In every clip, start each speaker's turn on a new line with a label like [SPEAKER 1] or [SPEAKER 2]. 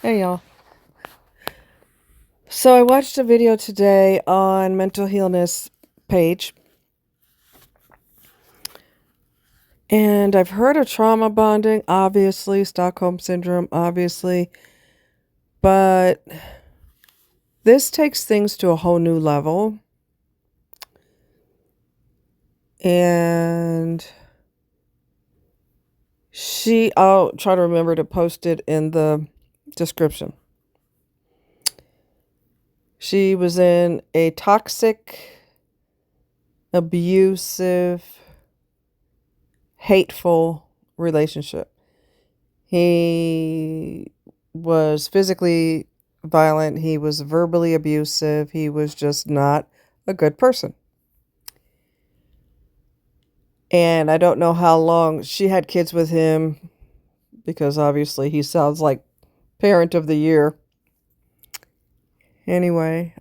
[SPEAKER 1] Hey y'all. So I watched a video today on mental healness page, and I've heard of trauma bonding, obviously, Stockholm syndrome, obviously, but this takes things to a whole new level. And I'll try to remember to post it in the description. She was in a toxic, abusive, hateful relationship. He was physically violent. He was verbally abusive. He was just not a good person. And I don't know how long she had kids with him because obviously he sounds like parent of the year. Anyway,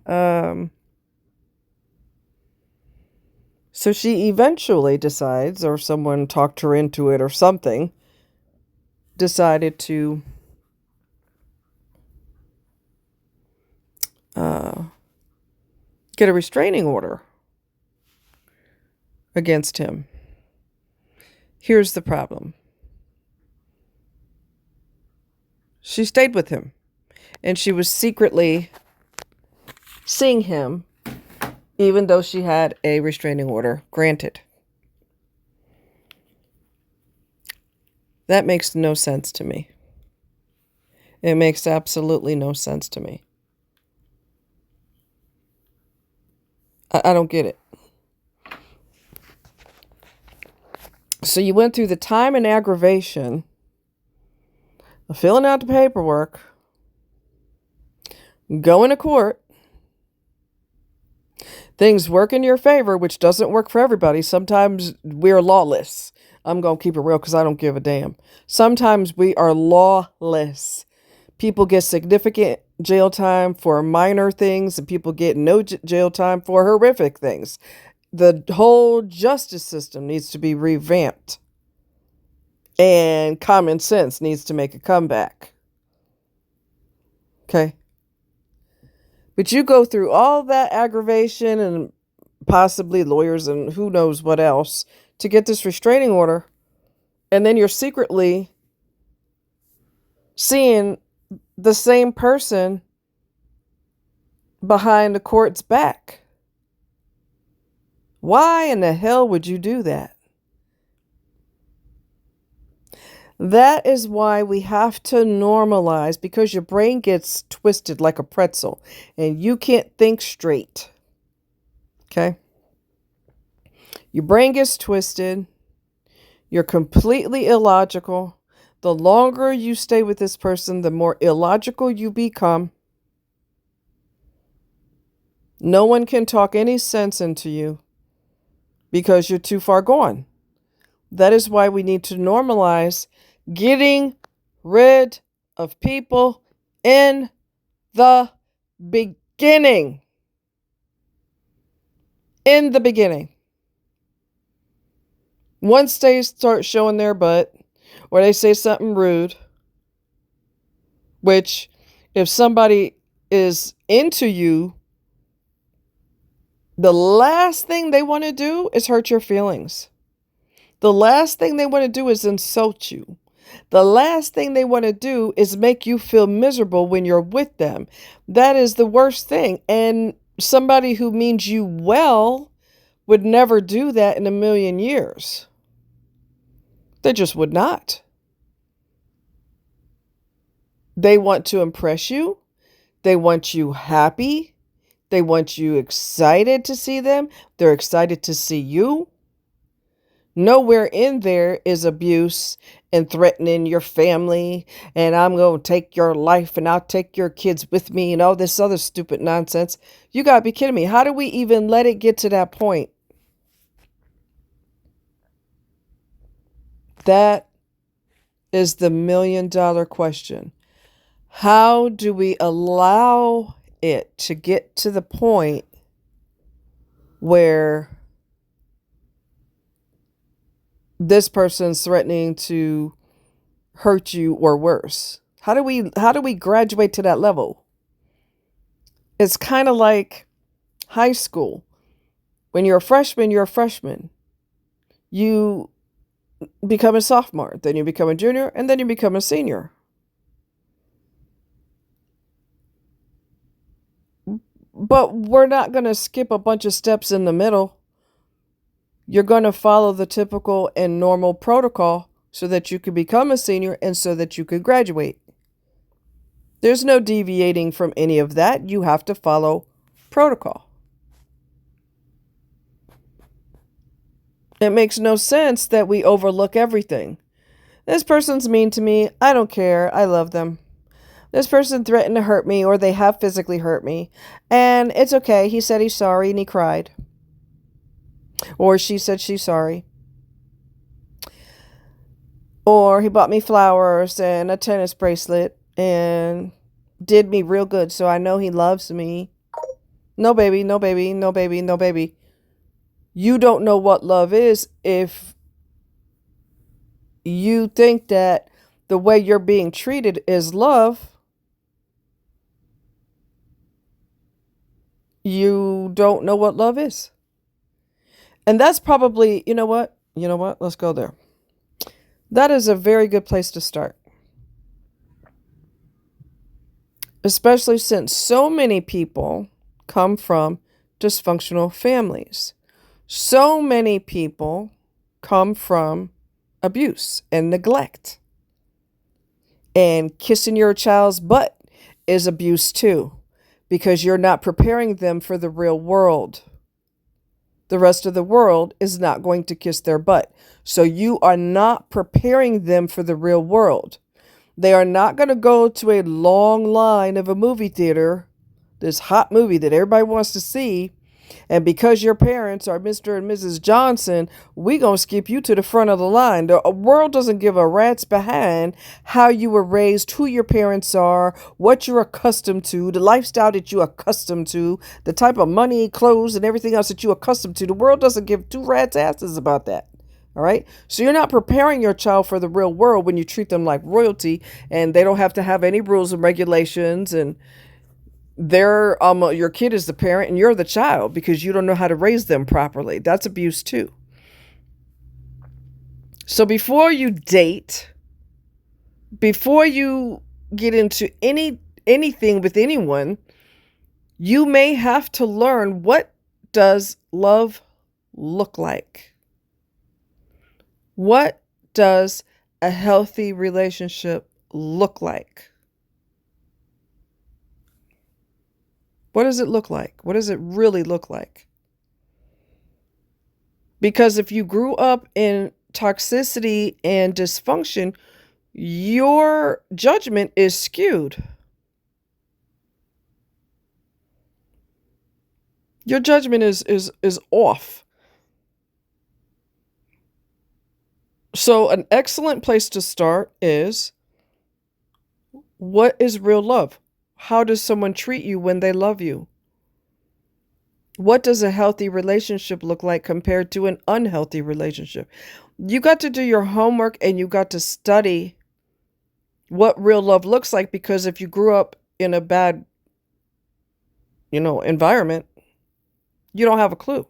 [SPEAKER 1] so she eventually decides, or someone talked her into it or something, decided to uh, get a restraining order against him. Here's the problem. She stayed with him, and she was secretly seeing him, even though she had a restraining order granted. That makes no sense to me. It makes absolutely no sense to me. I don't get it. So you went through the time and aggravation of filling out the paperwork, going to court. Things work in your favor, which doesn't work for everybody. Sometimes we're lawless. I'm going to keep it real because I don't give a damn. Sometimes we are lawless. People get significant jail time for minor things, and people get no jail time for horrific things. The whole justice system needs to be revamped, and common sense needs to make a comeback. Okay? But you go through all that aggravation and possibly lawyers and who knows what else to get this restraining order, and then you're secretly seeing the same person behind the court's back. Why in the hell would you do that? That is why we have to normalize, because your brain gets twisted like a pretzel and you can't think straight. Okay? Your brain gets twisted. You're completely illogical. The longer you stay with this person, the more illogical you become. No one can talk any sense into you because you're too far gone. That is why we need to normalize getting rid of people in the beginning. In the beginning. Once they start showing their butt or they say something rude, which if somebody is into you, the last thing they want to do is hurt your feelings. The last thing they want to do is insult you. The last thing they want to do is make you feel miserable when you're with them. That is the worst thing. And somebody who means you well would never do that in a million years. They just would not. They want to impress you. They want you happy. They want you excited to see them. They're excited to see you. Nowhere in there is abuse and threatening your family, and I'm going to take your life and I'll take your kids with me and all this other stupid nonsense. You got to be kidding me. How do we even let it get to that point? That is the $1,000,000 question. How do we allow it to get to the point where this person's threatening to hurt you or worse? How do we graduate to that level? It's kind of like high school. When you're a freshman, you're a freshman. You become a sophomore, then you become a junior, and then you become a senior. But we're not going to skip a bunch of steps in the middle. You're going to follow the typical and normal protocol so that you can become a senior and so that you could graduate. There's no deviating from any of that. You have to follow protocol. It makes no sense that we overlook everything. This person's mean to me. I don't care. I love them. This person threatened to hurt me, or they have physically hurt me. And it's okay. He said he's sorry and he cried. Or she said she's sorry. Or he bought me flowers and a tennis bracelet and did me real good, so I know he loves me. No, baby, no, baby, no, baby, no, baby. You don't know what love is if you think that the way you're being treated is love. You don't know what love is. And that's probably, you know what? Let's go there. That is a very good place to start. Especially since so many people come from dysfunctional families. So many people come from abuse and neglect. And kissing your child's butt is abuse too, because you're not preparing them for the real world. The rest of the world is not going to kiss their butt. So you are not preparing them for the real world. They are not going to go to a long line of a movie theater, this hot movie that everybody wants to see, and because your parents are Mr. and Mrs. Johnson, we going to skip you to the front of the line. The world doesn't give a rat's behind how you were raised, who your parents are, what you're accustomed to, the lifestyle that you're accustomed to, the type of money, clothes, and everything else that you're accustomed to. The world doesn't give two rat's asses about that. All right. So you're not preparing your child for the real world when you treat them like royalty and they don't have to have any rules and regulations, and they're your kid is the parent and you're the child because you don't know how to raise them properly. That's abuse too. So before you date, before you get into anything with anyone, you may have to learn, what does love look like? What does a healthy relationship look like? What does it look like? What does it really look like? Because if you grew up in toxicity and dysfunction, your judgment is skewed. Your judgment is off. So an excellent place to start is, what is real love? How does someone treat you when they love you? What does a healthy relationship look like compared to an unhealthy relationship? You got to do your homework and you got to study what real love looks like, because if you grew up in a bad, environment, you don't have a clue.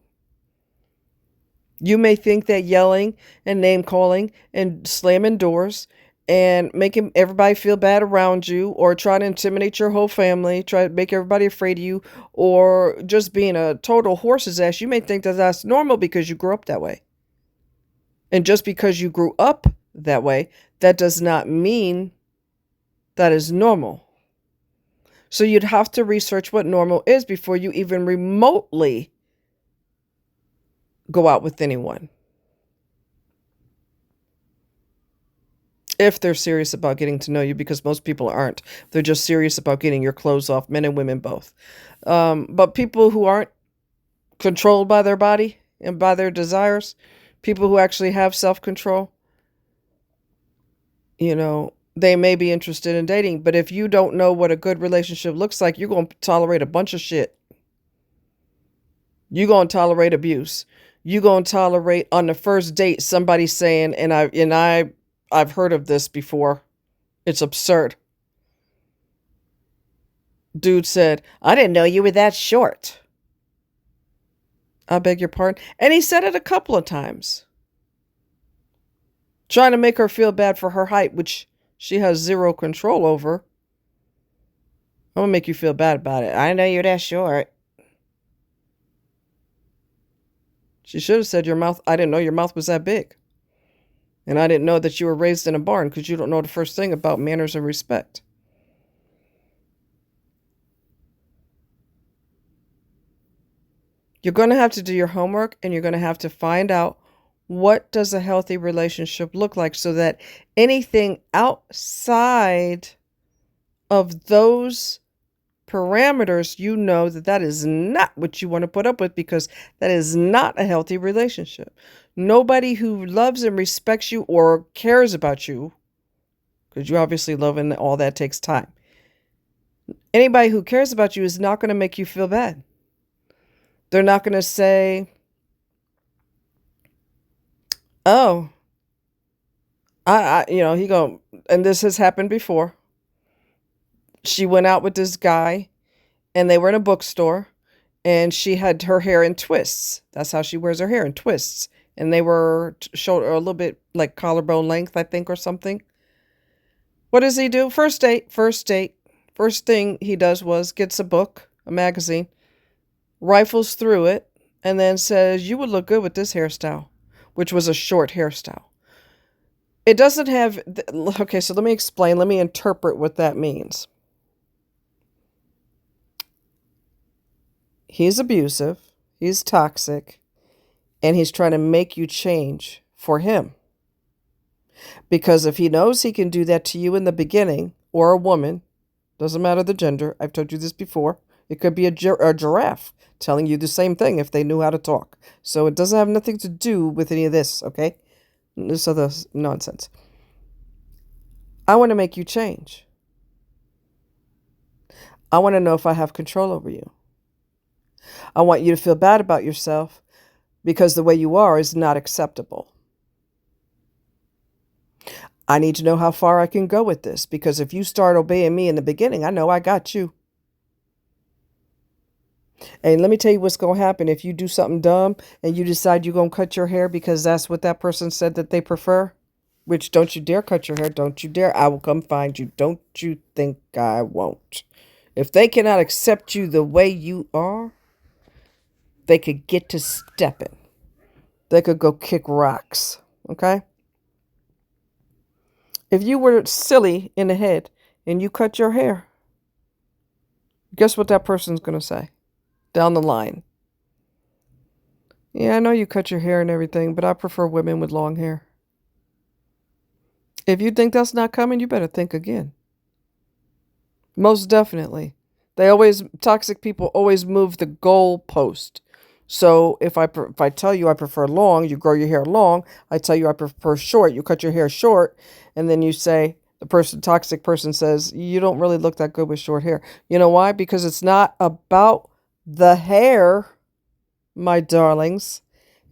[SPEAKER 1] You may think that yelling and name calling and slamming doors and making everybody feel bad around you, or trying to intimidate your whole family, try to make everybody afraid of you, or just being a total horse's ass, you may think that that's normal because you grew up that way. And just because you grew up that way, that does not mean that is normal. So you'd have to research what normal is before you even remotely go out with anyone. If they're serious about getting to know you, because most people aren't. They're just serious about getting your clothes off, men and women both. But people who aren't controlled by their body and by their desires, people who actually have self-control, they may be interested in dating. But if you don't know what a good relationship looks like, you're going to tolerate a bunch of shit. You're going to tolerate abuse. You're going to tolerate on the first date somebody saying, and I've heard of this before. It's absurd. Dude said, I didn't know you were that short. I beg your pardon. And he said it a couple of times, trying to make her feel bad for her height, which she has zero control over. I'm gonna make you feel bad about it. I know you're that short. She should have said your mouth. I didn't know your mouth was that big. And I didn't know that you were raised in a barn, because you don't know the first thing about manners and respect. You're going to have to do your homework, and you're going to have to find out, what does a healthy relationship look like, so that anything outside of those parameters, you know that that is not what you want to put up with, because that is not a healthy relationship. Nobody who loves and respects you or cares about you, because you obviously love and all that takes time. Anybody who cares about you is not going to make you feel bad. They're not going to say, oh, he go, and this has happened before. She went out with this guy, and they were in a bookstore, and she had her hair in twists. That's how she wears her hair, in twists. And they were shoulder a little bit like collarbone length, I think, or something. What does he do? First date. First thing he does was gets a book, a magazine, rifles through it, and then says, you would look good with this hairstyle, which was a short hairstyle. It doesn't have, okay, so let me explain. Let me interpret what that means. He's abusive, he's toxic, and he's trying to make you change for him. Because if he knows he can do that to you in the beginning, or a woman, doesn't matter the gender, I've told you this before, it could be a giraffe telling you the same thing if they knew how to talk. So it doesn't have nothing to do with any of this, okay? This other nonsense. I want to make you change. I want to know if I have control over you. I want you to feel bad about yourself, because the way you are is not acceptable. I need to know how far I can go with this, because if you start obeying me in the beginning, I know I got you. And let me tell you what's going to happen if you do something dumb and you decide you're going to cut your hair because that's what that person said that they prefer. Which, don't you dare cut your hair. Don't you dare. I will come find you. Don't you think I won't. If they cannot accept you the way you are, they could get to stepping. They could go kick rocks. Okay? If you were silly in the head and you cut your hair, guess what that person's going to say down the line? Yeah, I know you cut your hair and everything, but I prefer women with long hair. If you think that's not coming, you better think again. Most definitely. Toxic people always move the goalpost. So if I tell you I prefer long, you grow your hair long. I tell you I prefer short, you cut your hair short. And then you say, toxic person says, you don't really look that good with short hair. You know why? Because it's not about the hair, my darlings.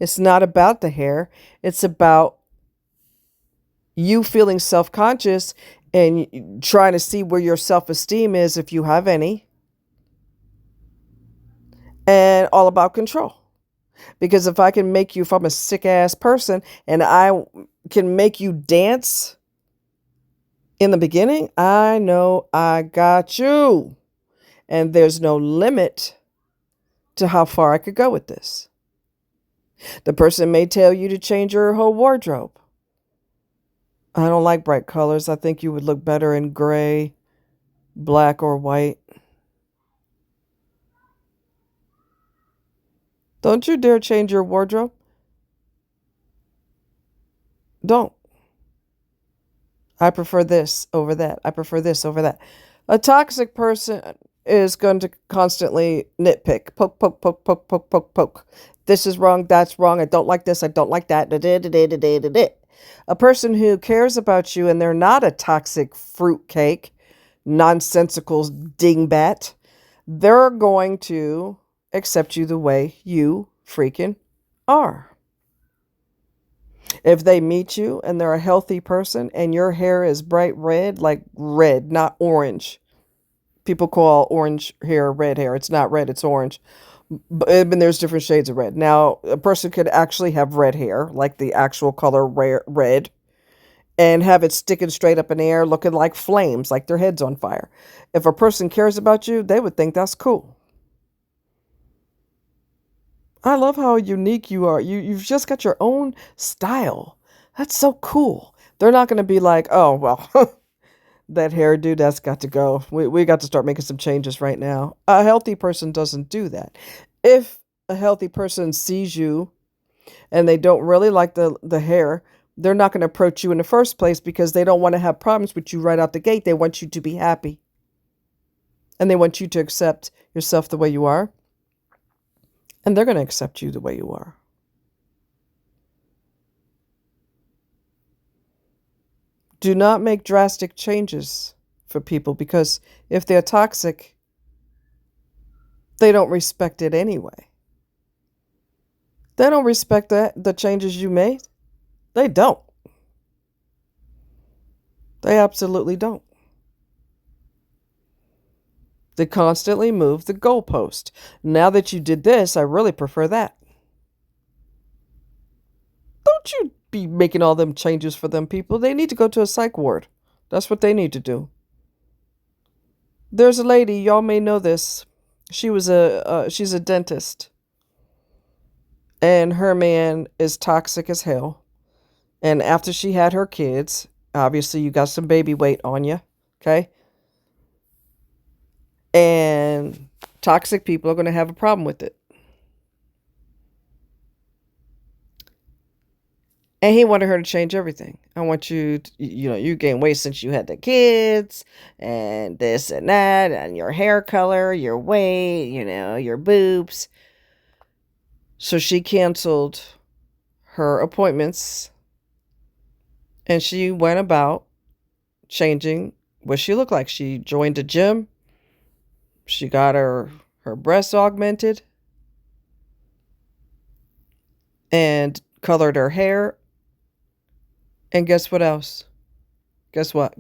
[SPEAKER 1] It's not about the hair. It's about you feeling self-conscious and trying to see where your self-esteem is, if you have any. And all about control. Because if I'm a sick ass person and I can make you dance in the beginning, I know I got you. And there's no limit to how far I could go with this. The person may tell you to change your whole wardrobe. I don't like bright colors. I think you would look better in gray, black, or white. Don't you dare change your wardrobe. Don't. I prefer this over that. I prefer this over that. A toxic person is going to constantly nitpick. Poke, poke, poke, poke, poke, poke, poke. This is wrong. That's wrong. I don't like this. I don't like that. A person who cares about you and they're not a toxic fruitcake, nonsensical dingbat, they're going to accept you the way you freaking are. If they meet you and they're a healthy person and your hair is bright red, like red, not orange, People call orange hair red hair. It's not red, it's orange. But and there's different shades of red. Now, a person could actually have red hair, like the actual color red, and have it sticking straight up in the air, looking like flames, like their head's on fire. If a person cares about you, they would think that's cool. I love how unique you are. You've just got your own style. That's so cool. They're not going to be like, oh, well, that hairdo, that's got to go. We got to start making some changes right now. A healthy person doesn't do that. If a healthy person sees you and they don't really like the hair, they're not going to approach you in the first place because they don't want to have problems with you right out the gate. They want you to be happy. And they want you to accept yourself the way you are. And they're going to accept you the way you are. Do not make drastic changes for people because if they're toxic, they don't respect it anyway. They don't respect the changes you made. They don't. They absolutely don't. They constantly move the goalpost. Now that you did this, I really prefer that. Don't you be making all them changes for them people. They need to go to a psych ward. That's what they need to do. There's a lady, y'all may know this. She's a dentist. And her man is toxic as hell. And after she had her kids, obviously you got some baby weight on you, okay? And toxic people are going to have a problem with it. And he wanted her to change everything. I want you to, you gained weight since you had the kids and this and that and your hair color, your weight, your boobs. So she canceled her appointments and she went about changing what she looked like. She joined a gym. She got her breasts augmented and colored her hair. And guess what else? Guess what?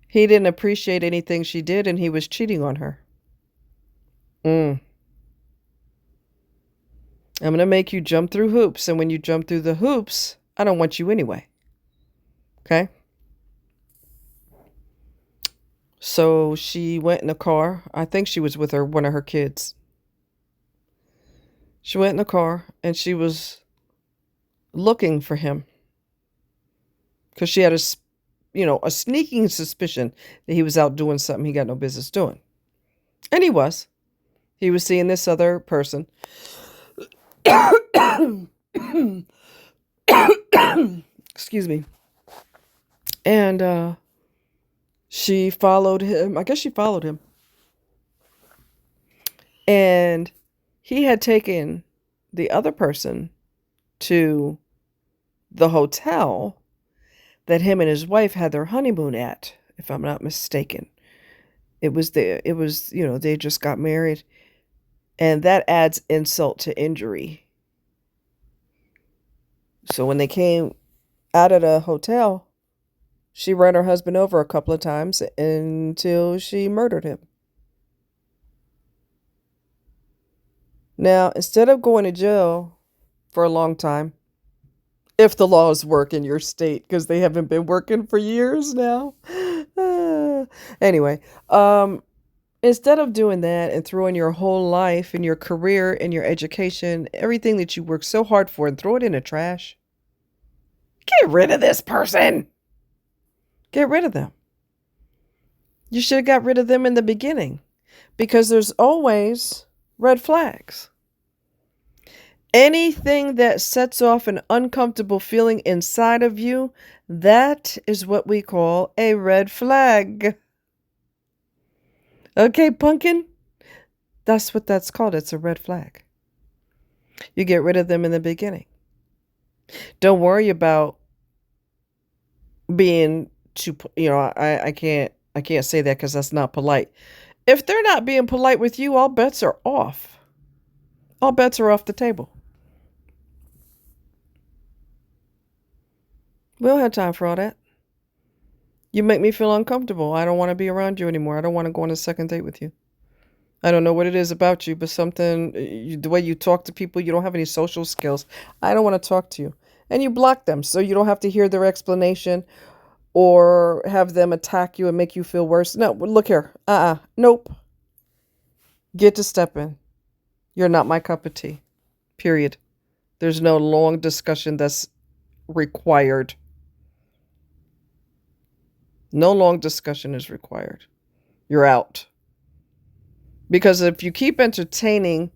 [SPEAKER 1] He didn't appreciate anything she did and he was cheating on her. I'm going to make you jump through hoops. And when you jump through the hoops, I don't want you anyway. Okay? So she went in the car. I think she was with one of her kids. She went in the car and she was looking for him. Because she had a sneaking suspicion that he was out doing something he got no business doing. And he was. He was seeing this other person. Excuse me. And she followed him. I guess she followed him. And he had taken the other person to the hotel that him and his wife had their honeymoon at, if I'm not mistaken. It was, they just got married. And that adds insult to injury. So when they came out of the hotel, she ran her husband over a couple of times until she murdered him. Now, instead of going to jail for a long time, if the laws work in your state, because they haven't been working for years now. Anyway, instead of doing that and throwing your whole life and your career and your education, everything that you worked so hard for, and throw it in the trash, get rid of this person. Get rid of them. You should have got rid of them in the beginning, because there's always red flags. Anything that sets off an uncomfortable feeling inside of you, that is what we call a red flag. Okay, pumpkin? That's what that's called. It's a red flag. You get rid of them in the beginning. Don't worry about being too, I can't say that because that's not polite. If they're not being polite with you, all bets are off. All bets are off the table. We don't have time for all that. You make me feel uncomfortable. I don't want to be around you anymore. I don't want to go on a second date with you. I don't know what it is about you, but something, the way you talk to people, you don't have any social skills. I don't want to talk to you. And you block them so you don't have to hear their explanation or have them attack you and make you feel worse. No, look here. Nope. Get to stepping. You're not my cup of tea. Period. There's no long discussion that's required. No long discussion is required. You're out. Because if you keep entertaining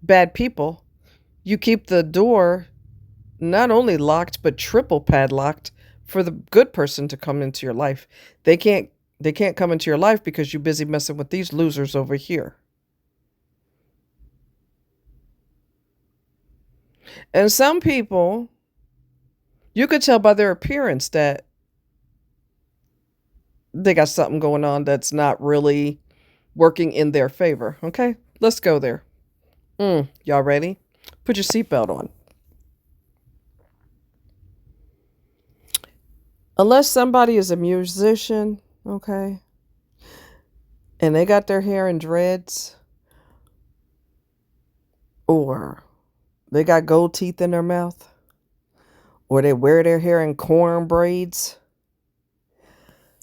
[SPEAKER 1] bad people, you keep the door not only locked but triple padlocked for the good person to come into your life. They can't come into your life because you're busy messing with these losers over here. And some people, you could tell by their appearance that they got something going on that's not really working in their favor. Okay, let's go there. Y'all ready? Put your seatbelt on. Unless somebody is a musician, okay, and they got their hair in dreads, or they got gold teeth in their mouth, or they wear their hair in corn braids.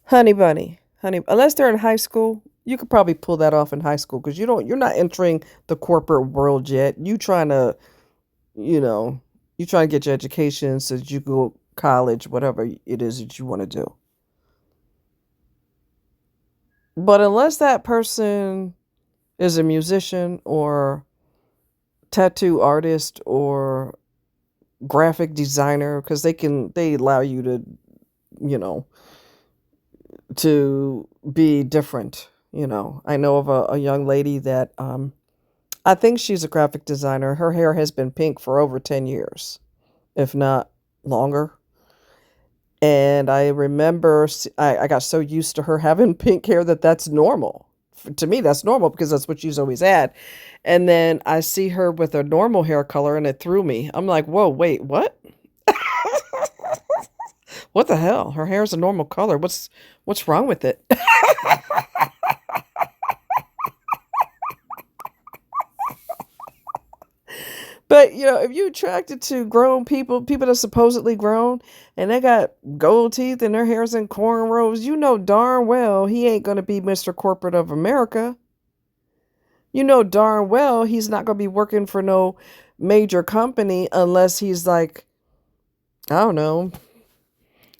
[SPEAKER 1] Honey bunny, unless they're in high school, you could probably pull that off in high school because you're not entering the corporate world yet. You trying to, you trying to get your education so that you go college, whatever it is that you want to do. But unless that person is a musician or tattoo artist or graphic designer, because they allow you to, you know, to be different. I know of a young lady that I think she's a graphic designer. Her hair has been pink for over 10 years, if not longer. And I remember I got so used to her having pink hair that's normal. To me, that's normal because that's what she's always had. And then I see her with a normal hair color and it threw me. I'm like, whoa, wait, what? What the hell? Her hair is a normal color. What's wrong with it? But, if you're attracted to grown people that are supposedly grown, and they got gold teeth and their hair's in cornrows, you know darn well he ain't going to be Mr. Corporate of America. You know darn well he's not going to be working for no major company unless he's like, I don't know.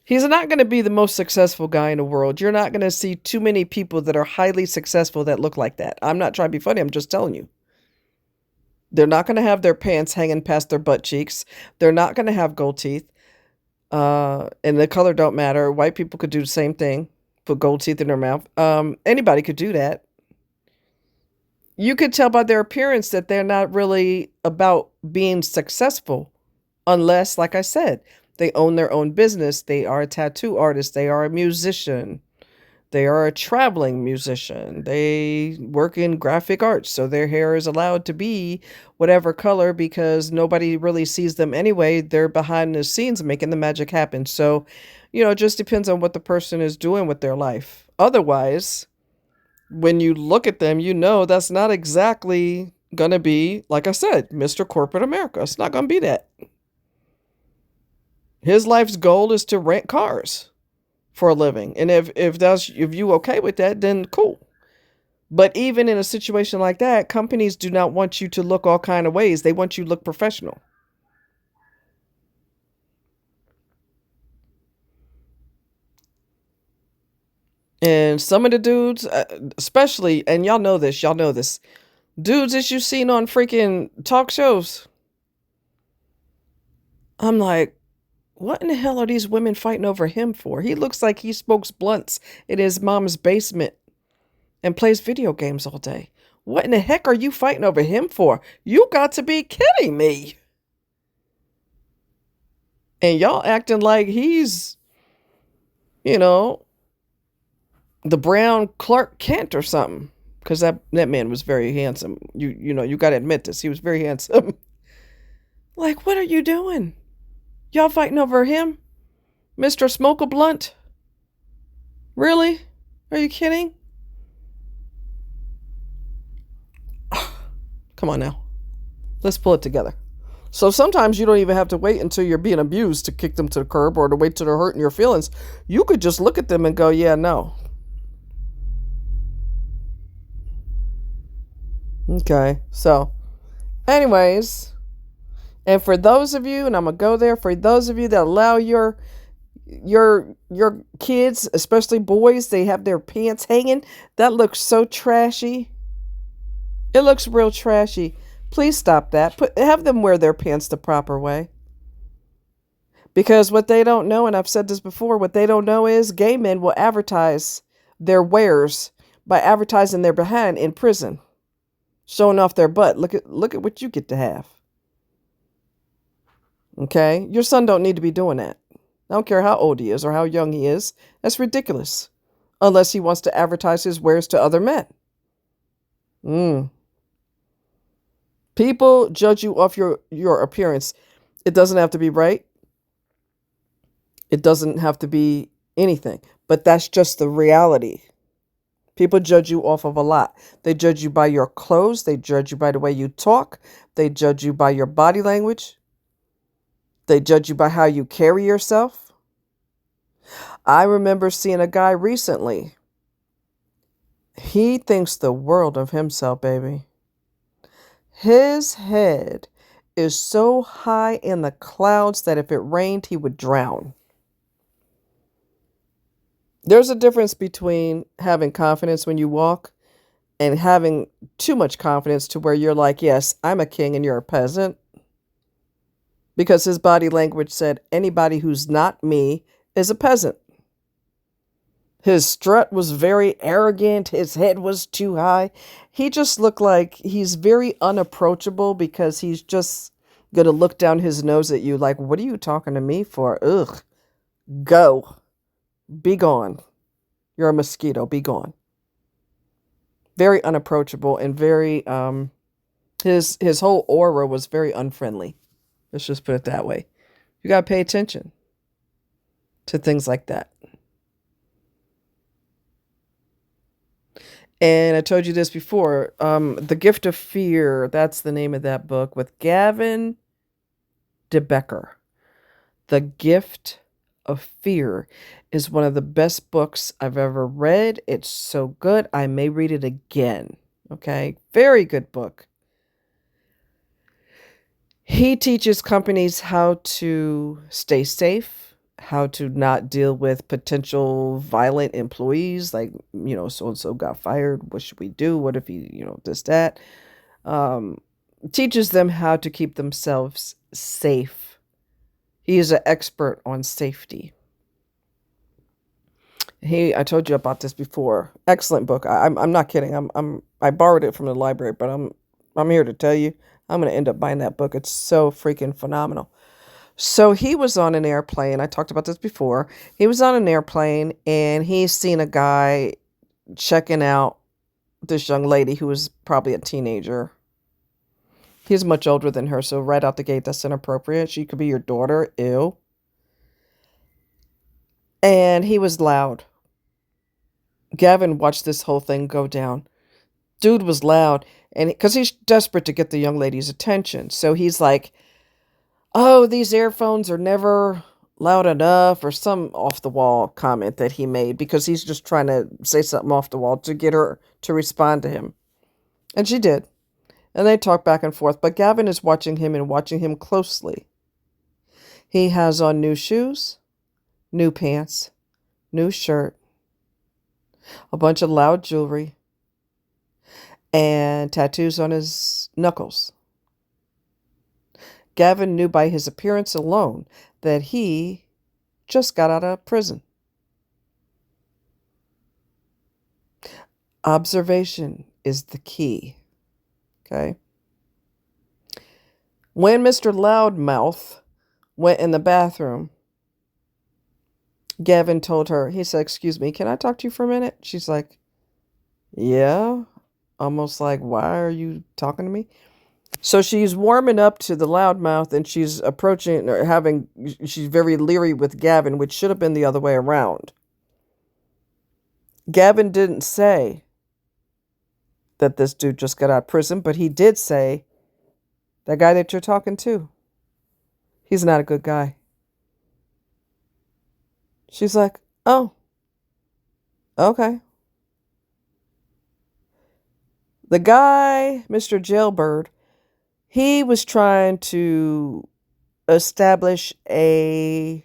[SPEAKER 1] He's not going to be the most successful guy in the world. You're not going to see too many people that are highly successful that look like that. I'm not trying to be funny. I'm just telling you. They're not going to have their pants hanging past their butt cheeks. They're not going to have gold teeth. And the color don't matter. White people could do the same thing. Put gold teeth in their mouth. Anybody could do that. You could tell by their appearance that they're not really about being successful. Unless, like I said, they own their own business. They are a tattoo artist. They are a musician. They are a traveling musician. They work in graphic arts, so their hair is allowed to be whatever color because nobody really sees them anyway. They're behind the scenes making the magic happen. So, it just depends on what the person is doing with their life. Otherwise, when you look at them, that's not exactly going to be, like I said, Mr. Corporate America. It's not going to be that. His life's goal is to rent cars for a living. And if you okay with that, then cool. But even in a situation like that, companies do not want you to look all kind of ways. They want you to look professional. And some of the dudes, especially, and y'all know this, dudes that you've seen on freaking talk shows. I'm like, what in the hell are these women fighting over him for? He looks like he smokes blunts in his mom's basement and plays video games all day. What in the heck are you fighting over him for? You got to be kidding me. And y'all acting like he's, the brown Clark Kent or something. Because that man was very handsome. You got to admit this. He was very handsome. Like, what are you doing? Y'all fighting over him? Mr. Smoke a Blunt? Really? Are you kidding? Come on now. Let's pull it together. So sometimes you don't even have to wait until you're being abused to kick them to the curb or to wait till they're hurting your feelings. You could just look at them and go, yeah, no. Okay. So, anyways, and for those of you, and I'm going to go there, for those of you that allow your kids, especially boys, they have their pants hanging, that looks so trashy. It looks real trashy. Please stop that. Have them wear their pants the proper way. Because what they don't know, and I've said this before, what they don't know is gay men will advertise their wares by advertising their behind in prison, showing off their butt. Look at what you get to have. Okay? Your son don't need to be doing that. I don't care how old he is or how young he is. That's ridiculous. Unless he wants to advertise his wares to other men. People judge you off your appearance. It doesn't have to be right. It doesn't have to be anything. But that's just the reality. People judge you off of a lot. They judge you by your clothes. They judge you by the way you talk. They judge you by your body language. They judge you by how you carry yourself. I remember seeing a guy recently. He thinks the world of himself, baby. His head is so high in the clouds that if it rained, he would drown. There's a difference between having confidence when you walk and having too much confidence to where you're like, yes, I'm a king and you're a peasant. Because his body language said anybody who's not me is a peasant. His strut was very arrogant. His head was too high. He just looked like he's very unapproachable because he's just going to look down his nose at you like, what are you talking to me for? Ugh. Go. Be gone. You're a mosquito. Be gone. Very unapproachable and very, his whole aura was very unfriendly. Let's just put it that way. You got to pay attention to things like that. And I told you this before. The Gift of Fear, that's the name of that book with Gavin DeBecker. The Gift of Fear is one of the best books I've ever read. It's so good. I may read it again. Okay. Very good book. He teaches companies how to stay safe, how to not deal with potential violent employees, like, so-and-so got fired. What should we do? What if he, this, that? Teaches them how to keep themselves safe. He is an expert on safety. I told you about this before. Excellent book. I'm not kidding. I borrowed it from the library, but I'm here to tell you, I'm going to end up buying that book. It's so freaking phenomenal. So he was on an airplane. I talked about this before. He was on an airplane and he's seen a guy checking out this young lady who was probably a teenager. He's much older than her, so right out the gate, that's inappropriate. She could be your daughter. Ew. And he was loud. Gavin watched this whole thing go down. Dude was loud, and because he's desperate to get the young lady's attention. So he's like, oh, these earphones are never loud enough, or some off-the-wall comment that he made because he's just trying to say something off the wall to get her to respond to him. And she did. And they talk back and forth, but Gavin is watching him and watching him closely. He has on new shoes, new pants, new shirt, a bunch of loud jewelry, and tattoos on his knuckles. Gavin knew by his appearance alone that he just got out of prison. Observation is the key. Okay? When Mr. Loudmouth went in the bathroom, Gavin told her, he said, excuse me, can I talk to you for a minute? She's like, yeah. Almost like, why are you talking to me? So she's warming up to the loudmouth and she's approaching or she's very leery with Gavin, which should have been the other way around. Gavin didn't say that this dude just got out of prison, but he did say, that guy that you're talking to, he's not a good guy. She's like, oh, okay. The guy, Mr. Jailbird, he was trying to establish a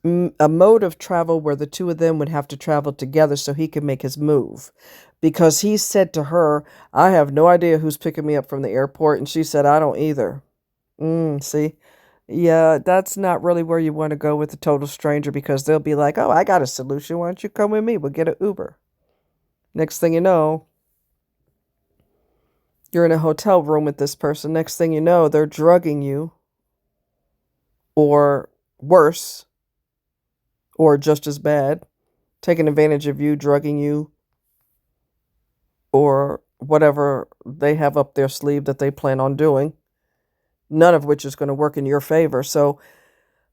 [SPEAKER 1] mode of travel where the two of them would have to travel together so he could make his move. Because he said to her, I have no idea who's picking me up from the airport. And she said, I don't either. See? Yeah, that's not really where you want to go with a total stranger, because they'll be like, oh, I got a solution. Why don't you come with me? We'll get an Uber. Next thing you know, you're in a hotel room with this person. Next thing you know, they're drugging you, or worse, or just as bad, taking advantage of you, drugging you, or whatever they have up their sleeve that they plan on doing, none of which is going to work in your favor. So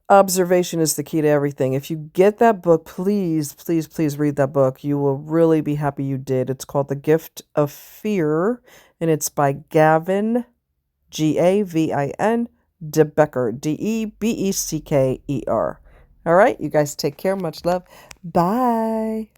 [SPEAKER 1] observation is the key to everything. If you get that book, please, please, please read that book. You will really be happy you did. It's called The Gift of Fear, and it's by Gavin, Gavin, DeBecker, Debecker. All right, you guys take care. Much love. Bye.